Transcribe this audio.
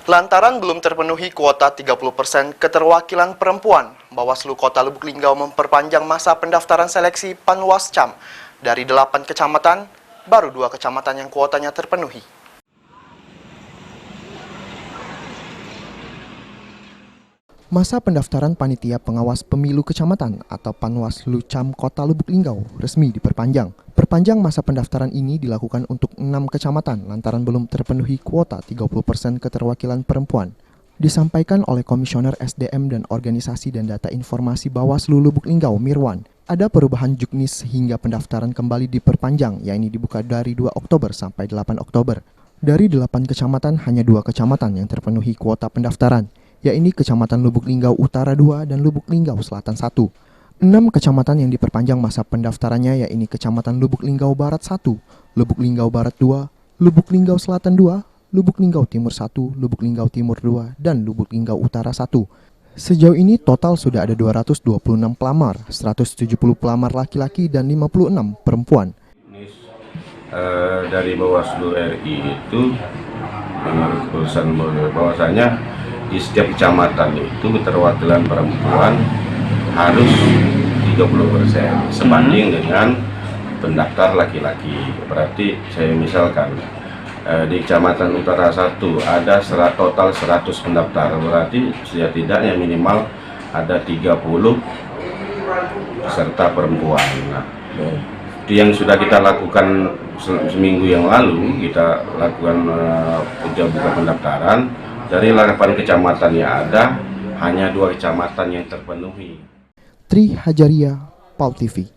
Lantaran belum terpenuhi kuota 30% keterwakilan perempuan, Bawaslu Kota Lubuk Linggau memperpanjang masa pendaftaran seleksi Panwascam dari 8 kecamatan, baru 2 kecamatan yang kuotanya terpenuhi. Masa pendaftaran Panitia Pengawas Pemilu Kecamatan atau Panwaslu-Cam Kota Lubuk Linggau resmi diperpanjang. Perpanjang masa pendaftaran ini dilakukan untuk 6 kecamatan lantaran belum terpenuhi kuota 30% keterwakilan perempuan. Disampaikan oleh Komisioner SDM dan Organisasi dan Data Informasi Bawaslu Lubuk Linggau Mirwan, ada perubahan juknis sehingga pendaftaran kembali diperpanjang, yakni dibuka dari 2 Oktober sampai 8 Oktober. Dari 8 kecamatan, hanya 2 kecamatan yang terpenuhi kuota pendaftaran, yakni Kecamatan Lubuk Linggau Utara 2 dan Lubuk Linggau Selatan 1. 6 kecamatan yang diperpanjang masa pendaftarannya yakni Kecamatan Lubuk Linggau Barat 1, Lubuk Linggau Barat 2, Lubuk Linggau Selatan 2, Lubuk Linggau Timur 1, Lubuk Linggau Timur 2, dan Lubuk Linggau Utara 1. Sejauh ini total sudah ada 226 pelamar, 170 pelamar laki-laki dan 56 perempuan. Dari Bawaslu RI itu menurut keputusan bahwasanya di setiap kecamatan itu keterwakilan perempuan harus 30% sebanding dengan pendaftar laki-laki. Berarti saya misalkan di Kecamatan Utara 1 ada total 100 pendaftar, berarti setidaknya minimal ada 30 peserta perempuan. Nah, itu yang sudah kita lakukan seminggu yang lalu, kita lakukan buka pendaftaran. Dari 8 kecamatan yang ada, hanya 2 kecamatan yang terpenuhi. Tri Hajaria, PAL TV.